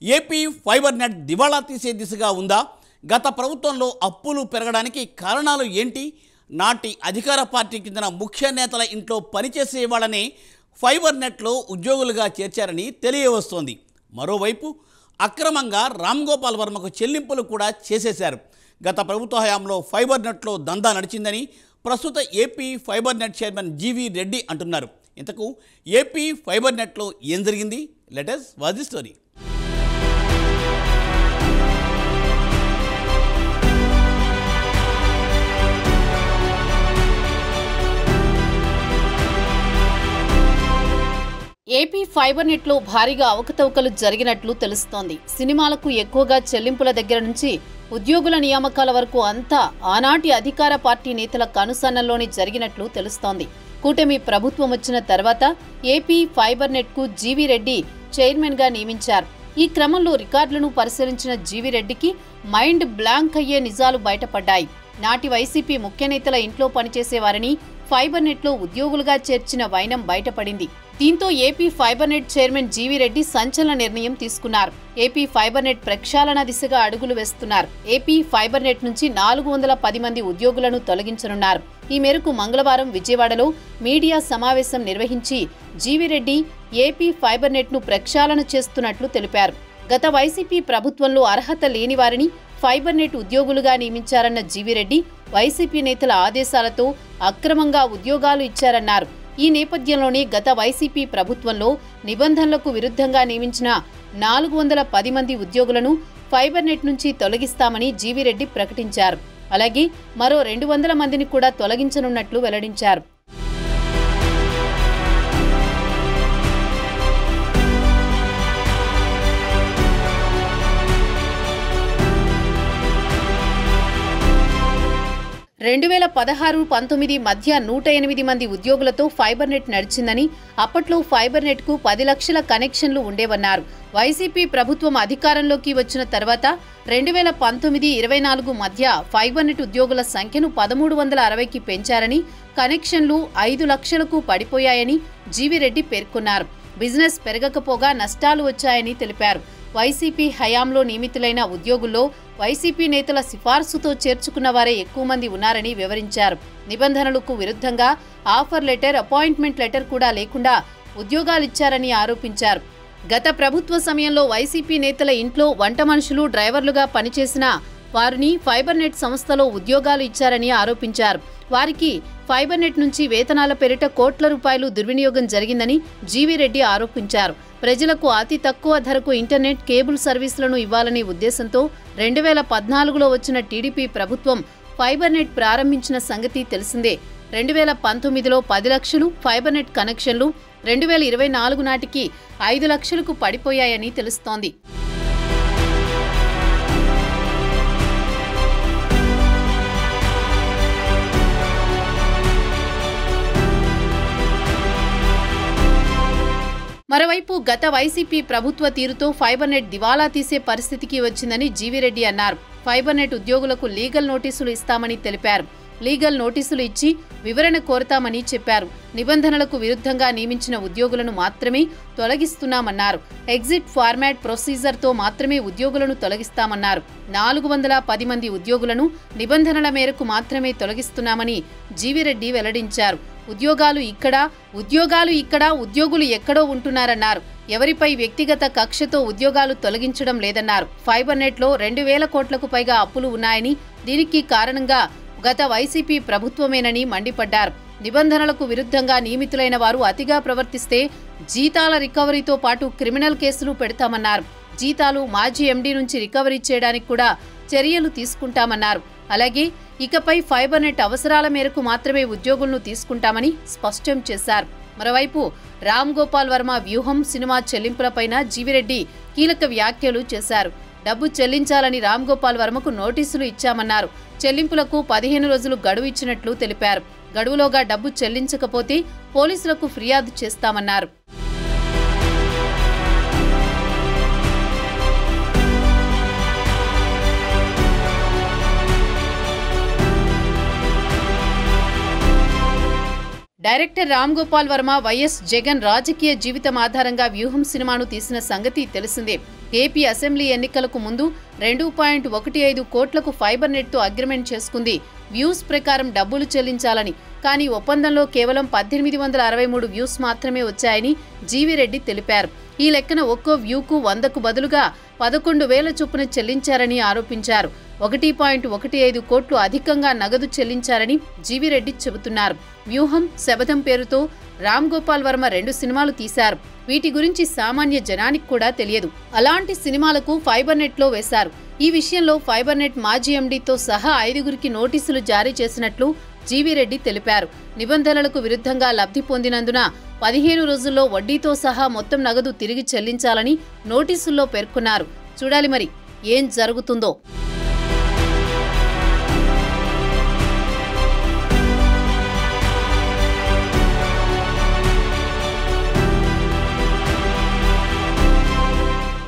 AP fibre net దివాళా తీసే దిశగా ఉందా? గత ప్రభుత్వంలో అప్పులు పెరగడానికి కారణాలు ఏంటి? నాటి అధికార పార్టీకి చెందిన ముఖ్య నేతల ఇంట్లో పనిచేసే వాళ్ళని ఫైబర్ నెట్లో ఉద్యోగులుగా చేర్చారని తెలియవస్తోంది. మరోవైపు అక్రమంగా రామ్ గోపాల్ వర్మకు చెల్లింపులు కూడా చేసేశారు. గత ప్రభుత్వ హయాంలో ఫైబర్ నెట్లో దందా నడిచిందని ప్రస్తుత AP fibre net chairman GV Reddy అంటున్నారు. ఇంతకు ఏపీ ఫైబర్ నెట్లో ఏం జరిగింది? Let us watch the story. AP fibre నెట్లో భారీగా అవకతవకలు జరిగినట్లు తెలుస్తోంది. సినిమాలకు ఎక్కువగా చెల్లింపుల దగ్గర నుంచి ఉద్యోగుల నియామకాల వరకు అంతా ఆనాటి అధికార పార్టీ నేతల కనుసన్నల్లోనే జరిగినట్లు తెలుస్తోంది. కూటమి ప్రభుత్వం వచ్చిన తర్వాత ఏపీ ఫైబర్ నెట్కు జీవీ రెడ్డి చైర్మన్గా నియమించారు. ఈ క్రమంలో రికార్డులను పరిశీలించిన జీవీ రెడ్డికి మైండ్ బ్లాంక్ అయ్యే నిజాలు బయటపడ్డాయి. నాటి వైసీపీ ముఖ్య నేతల ఇంట్లో పనిచేసేవారని ఫైబర్ నెట్లో ఉద్యోగులుగా చేర్చిన వైనం బయటపడింది. దీంతో AP fibre net chairman GV Reddy సంచలన నిర్ణయం తీసుకున్నారు. ఏపీ ఫైబర్ నెట్ ప్రక్షాళన దిశగా అడుగులు వేస్తున్నారు. ఏపీ ఫైబర్ నెట్ నుంచి 410 మంది ఉద్యోగులను తొలగించనున్నారు. ఈ మేరకు మంగళవారం విజయవాడలో మీడియా సమావేశం నిర్వహించి GV Reddy AP fibre net ను ప్రక్షాళన చేస్తున్నట్లు తెలిపారు. గత వైసీపీ ప్రభుత్వంలో అర్హత లేని వారిని ఫైబర్ నెట్ ఉద్యోగులుగా నియమించారన్న జీవీ రెడ్డి వైసీపీ నేతల ఆదేశాలతో అక్రమంగా ఉద్యోగాలు ఇచ్చారన్నారు. ఈ నేపథ్యంలోనే గత వైసీపీ ప్రభుత్వంలో నిబంధనలకు విరుద్ధంగా నియమించిన 410 మంది ఉద్యోగులను ఫైబర్ నెట్ నుంచి తొలగిస్తామని జీవీ రెడ్డి ప్రకటించారు. అలాగే మరో 200 మందిని కూడా తొలగించనున్నట్లు వెల్లడించారు. రెండు 2016-19 మధ్య 108 మంది ఉద్యోగులతో ఫైబర్ నెట్ నడిచిందని, అప్పట్లో ఫైబర్ నెట్ కు 10 లక్షల కనెక్షన్లు ఉండేవన్నారు. వైసీపీ ప్రభుత్వం అధికారంలోకి వచ్చిన తర్వాత 2019-24 మధ్య ఫైబర్ నెట్ ఉద్యోగుల సంఖ్యను 1360కి పెంచారని, కనెక్షన్లు 5 లక్షలకు పడిపోయాయని జీవీ రెడ్డి పేర్కొన్నారు. బిజినెస్ పెరగకపోగా నష్టాలు వచ్చాయని తెలిపారు. వైసీపీ హయాంలో నియమితులైన ఉద్యోగుల్లో వైసీపీ నేతల సిఫార్సుతో చేర్చుకున్న వారే ఎక్కువ మంది ఉన్నారని వివరించారు. నిబంధనలకు విరుద్ధంగా ఆఫర్ లెటర్, అపాయింట్మెంట్ లెటర్ కూడా లేకుండా ఉద్యోగాలిచ్చారని ఆరోపించారు. గత ప్రభుత్వ సమయంలో వైసీపీ నేతల ఇంట్లో వంట మనుషులు, డ్రైవర్లుగా పనిచేసిన వారిని ఫైబర్ నెట్ సంస్థలో ఉద్యోగాలు ఇచ్చారని ఆరోపించారు. వారికి ఫైబర్ నెట్ నుంచి వేతనాల పేరిట కోట్ల రూపాయలు దుర్వినియోగం జరిగిందని జీవీ రెడ్డి ఆరోపించారు. ప్రజలకు అతి తక్కువ ధరకు ఇంటర్నెట్, కేబుల్ సర్వీసులను ఇవ్వాలనే ఉద్దేశంతో 2014లో వచ్చిన టీడీపీ ప్రభుత్వం ఫైబర్ నెట్ ప్రారంభించిన సంగతి తెలిసిందే. 2019లో 10 లక్షలు ఫైబర్ నెట్ కనెక్షన్లు 2024 నాటికి 5 లక్షలకు పడిపోయాయని తెలుస్తోంది. మరోవైపు గత వైసీపీ ప్రభుత్వ తీరుతో ఫైబర్ నెట్ దివాలా తీసే పరిస్థితికి వచ్చిందని జీవీ రెడ్డి అన్నారు. ఫైబర్ నెట్ ఉద్యోగులకు లీగల్ నోటీసులు ఇస్తామని తెలిపారు. లీగల్ నోటీసులు ఇచ్చి వివరణ కోరతామని చెప్పారు. నిబంధనలకు విరుద్ధంగా నియమించిన ఉద్యోగులను మాత్రమే తొలగిస్తున్నామన్నారు. ఎగ్జిట్ ఫార్మాట్ ప్రొసీజర్తో మాత్రమే ఉద్యోగులను తొలగిస్తామన్నారు. 410 మంది ఉద్యోగులను నిబంధనల మేరకు మాత్రమే తొలగిస్తున్నామని జీవీ రెడ్డి వెల్లడించారు. ఉద్యోగులు ఇక్కడ, ఉద్యోగులు ఎక్కడో ఉంటున్నారన్నారు. ఎవరిపై వ్యక్తిగత కక్షతో ఉద్యోగాలు తొలగించడం లేదన్నారు. ఫైబర్ నెట్లో 2000 కోట్లకు పైగా అప్పులు ఉన్నాయని, దీనికి కారణంగా గత వైసీపీ ప్రభుత్వమేనని మండిపడ్డారు. నిబంధనలకు విరుద్ధంగా నియమితులైన వారు అతిగా ప్రవర్తిస్తే జీతాల రికవరీతో పాటు క్రిమినల్ కేసులు పెడతామన్నారు. జీతాలు మాజీ ఎండీ నుంచి రికవరీ చేయడానికి కూడా చర్యలు తీసుకుంటామన్నారు. అలాగే ఇకపై ఫైబర్ నెట్ అవసరాల మేరకు మాత్రమే ఉద్యోగులను తీసుకుంటామని స్పష్టం చేశారు. మరోవైపు రామ్ గోపాల్ వర్మ వ్యూహం, సినిమా చెల్లింపులపైన జీవీ రెడ్డి కీలక వ్యాఖ్యలు చేశారు. డబ్బు చెల్లించాలని రామ్ గోపాల్ వర్మకు నోటీసులు ఇచ్చామన్నారు. చెల్లింపులకు 15 రోజులు గడువు ఇచ్చినట్లు తెలిపారు. గడువులోగా డబ్బు చెల్లించకపోతే పోలీసులకు ఫిర్యాదు చేస్తామన్నారు. డైరెక్టర్ రామ్ గోపాల్ వర్మ వైఎస్ జగన్ రాజకీయ జీవితం ఆధారంగా వ్యూహం సినిమాను తీసిన సంగతి తెలిసిందే. ఏపీ అసెంబ్లీ ఎన్నికలకు ముందు 2.15 కోట్లకు ఫైబర్ నెట్తో అగ్రిమెంట్ చేసుకుంది. వ్యూస్ ప్రకారం డబ్బులు చెల్లించాలని. కానీ ఒప్పందంలో కేవలం 1863 వ్యూస్ మాత్రమే వచ్చాయని జీవీరెడ్డి తెలిపారు. ఈ లెక్కన ఒక్కో వ్యూకు 100కు బదులుగా 11,000 చొప్పున చెల్లించారని ఆరోపించారు. 1.15 కోట్లు అధికంగా నగదు చెల్లించారని జీవీరెడ్డి చెబుతున్నారు. వ్యూహం, శబదం పేరుతో రామ్ గోపాల్ వర్మ 2 సినిమాలు తీశారు. వీటి గురించి సామాన్య జనానికి కూడా తెలియదు. అలాంటి సినిమాలకు ఫైబర్ నెట్లో వేశారు. ఈ విషయంలో ఫైబర్ నెట్ మాజీ ఎండీతో సహా 5గురికి నోటీసులు జారీ చేసినట్లు జీవీరెడ్డి తెలిపారు. నిబంధనలకు విరుద్ధంగా లబ్ధి పొందినందున 15 రోజుల్లో వడ్డీతో సహా మొత్తం నగదు తిరిగి చెల్లించాలని నోటీసుల్లో పేర్కొన్నారు. చూడాలి మరి ఏం జరుగుతుందో.